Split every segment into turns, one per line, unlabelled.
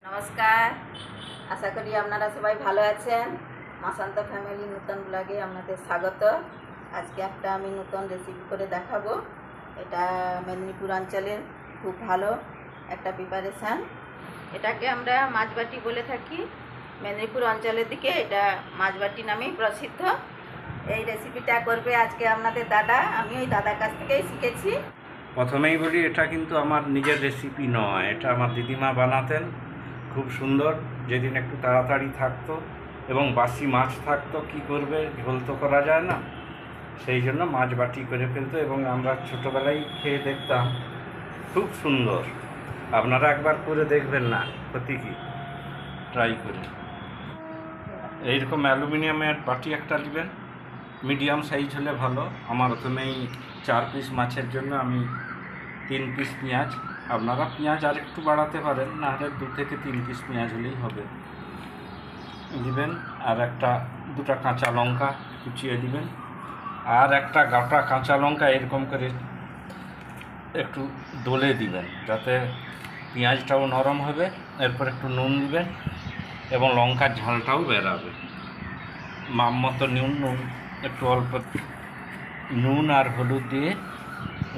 নমস্কার, আশা করি আপনারা সবাই ভালো আছেন। মাসান্ত ফ্যামিলি নতুন ব্লগে আপনাদের স্বাগত। আজকে একটা আমি নতুন রেসিপি করে দেখাবো। এটা মেদিনীপুর অঞ্চলের খুব ভালো একটা প্রিপারেশান। এটাকে আমরা মাছবাটি বলে থাকি। মেদিনীপুর অঞ্চলের দিকে এটা মাছবাটি নামেই প্রসিদ্ধ। এই রেসিপিটা করবে আজকে আপনাদের দাদা। আমি ওই দাদার কাছ থেকেই শিখেছি।
প্রথমেই বলি, এটা কিন্তু আমার নিজের রেসিপি নয়, এটা আমার দিদিমা বানাতেন, খুব সুন্দর। যেদিন একটু তাড়াতাড়ি থাকতো এবং বাসি মাছ থাকতো, কি করবে, ঝোল তো করা যায় না, সেই জন্য মাছ বাটি করে ফেলতো এবং আমরা ছোটোবেলায় খেয়ে দেখতাম, খুব সুন্দর। আপনারা একবার করে দেখবেন না, ক্ষতি কি, ট্রাই করে। এইরকম অ্যালুমিনিয়ামের বাটি একটা নেবেন, মিডিয়াম সাইজ হলে ভালো। আমার প্রথমেই 4 পিস মাছের জন্য আমি 3 পিস পেঁয়াজ, আপনারা পেঁয়াজ আর একটু বাড়াতে পারেন, না হলে 2 থেকে 3 পিস পেঁয়াজ হলেই হবে, দিবেন। আর দুটা কাঁচা লঙ্কা কুচিয়ে দিবেন, আর একটা গোটা কাঁচা লঙ্কা এরকম করে একটু ডলে দিবেন, যাতে পেঁয়াজটাও নরম হবে। এরপর একটু নুন দিবেন এবং লঙ্কার ঝালটাও বেরাবে। মাপ মতো নুন একটু অল্প নুন আর হলুদ দিয়ে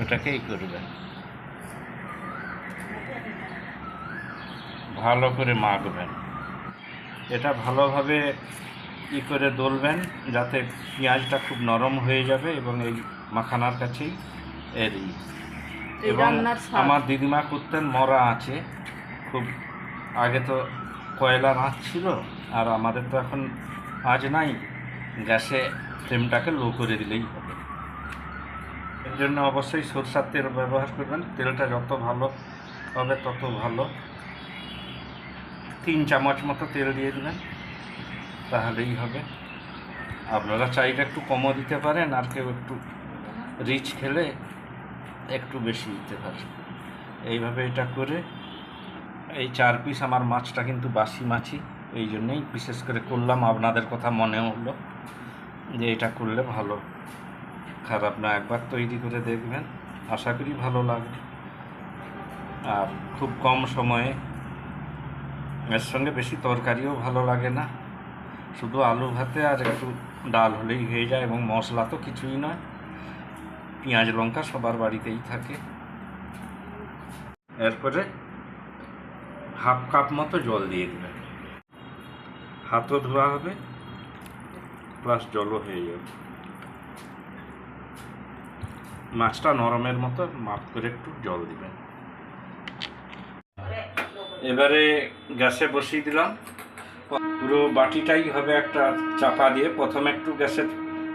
ওটাকে করবেন, ভালো করে মাখবেন। এটা ভালোভাবে করে দলবেন, যাতে পেঁয়াজটা খুব নরম হয়ে যাবে এবং এই মাখানার কাছেই এবং আমার দিদিমা করতেন মরা আছে, খুব আগে তো কয়লার আঁচ ছিল, আর আমাদের তো এখন আঁচ নাই, গ্যাসে ফ্লেমটাকে লো করে দিলেই হবে। এর জন্য অবশ্যই সরষের তেল ব্যবহার করবেন। তেলটা যত ভালো হবে তত ভালো। 3 চামচ মতো তেল দিয়ে দেবেন, তাহলেই হবে। আপনারা চাইলে একটু কমও দিতে পারেন, আর কেউ একটু রিচ খেলে একটু বেশি দিতে পারেন। এইভাবে এটা করে এই 4 পিস আমার মাছটা কিন্তু বাসি মাছই, এই জন্যেই বিশেষ করে করলাম। আপনাদের কথা মনে হলো যে এটা করলে ভালো, খারাপ না। একবার তৈরি করে দেখবেন, আশা করি ভালো লাগবে। আর খুব কম সময়ে, এর সঙ্গে বেশি তরকারিও ভালো লাগে না, শুধু আলু ভাতে আর একটু ডাল হলেই হয়ে যায়, এবং মশলা তো কিছুই নয়, পেঁয়াজ লঙ্কা সবার বাড়িতেই থাকে। এরপরে হাফ কাপ মতো জল দিয়ে দেবেন, হাতও ধোয়া হবে প্লাস জলও হয়ে যাবে। মাছটা নরমের মতো মাপ করে একটু জল দিবেন। এবারে গ্যাসে বসিয়ে দিলাম, পুরো বাটিটাই হবে একটা চাপা দিয়ে। প্রথমে একটু গ্যাসের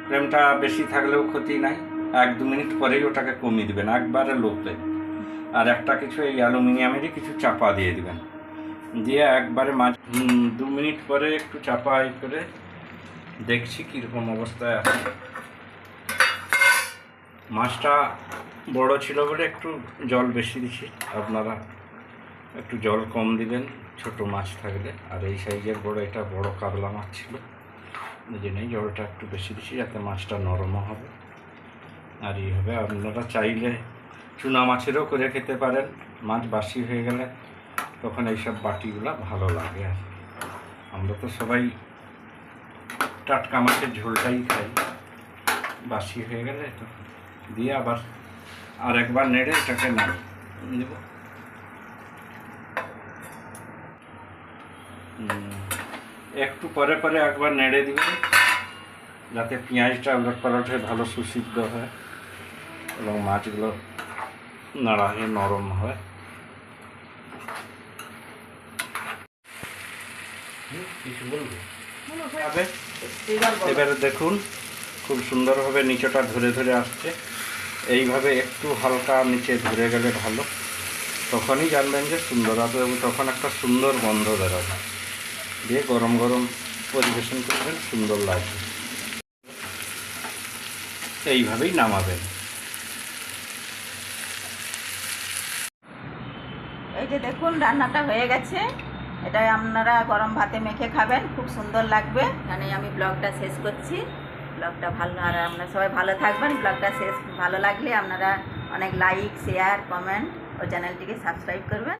ফ্লেমটা বেশি থাকলেও ক্ষতি নাই, 1-2 মিনিট পরেই ওটাকে কমিয়ে দিবেন, একবারে লোতে। আর একটা কিছু এই অ্যালুমিনিয়ামেরই কিছু চাপা দিয়ে দিবেন, দিয়ে একবারে 2 মিনিট পরে একটু চাপা করে দেখছি কীরকম অবস্থায় আছে। মাছটা বড় ছিল বলে একটু জল বেশি দিচ্ছি, আপনারা একটু জল কম দিবেন ছোট মাছ থাকলে। আর এই সাইজের এটা বড় কাতলা মাছ ছিল, এই জন্যই জলটা একটু বেশি দিচ্ছি, যাতে মাছটা নরমও হবে আর হবে। আপনারা চাইলে চুনা মাছেরও করে খেতে পারেন, মাছ বাসি হয়ে গেলে তখন এইসব বাটিগুলো ভালো লাগে। আর আমরা তো সবাই টাটকা মাছের ঝোলটাই খাই, বাসি হয়ে গেলে দিয়ে আবার আর একবার নেড়ে এটাকে নামিয়ে দেব। একটু পরে পরে একবার নেড়ে দিবেন, যাতে পেঁয়াজটা উলট পালট হয়ে ভালো সুসিদ্ধ হয় এবং মাছগুলো নাড়া হয়ে নরম হয়। কিছু বলবো? এবারে দেখুন, খুব সুন্দরভাবে নিচেটা ধরে ধরে আসছে। এইভাবে একটু হালকা নিচে ধরে গেলে ভালো, তখনই জানবেন যে সুন্দর হবে এবং তখন একটা সুন্দর গন্ধ বেরোবে, দিয়ে গরম গরম পরিবেশন করবেন, সুন্দর লাগবে। এইভাবেই নামাবেন।
এই যে দেখুন, রান্নাটা হয়ে গেছে। এটা আপনারা গরম ভাতে মেখে খাবেন, খুব সুন্দর লাগবে। এখানে আমি ব্লগটা শেষ করছি। ব্লগটা ভালো, আর আপনারা সবাই ভালো থাকবেন। ব্লগটা ভালো লাগলে আপনারা অনেক লাইক, শেয়ার, কমেন্ট ও চ্যানেলটিকে সাবস্ক্রাইব করবেন।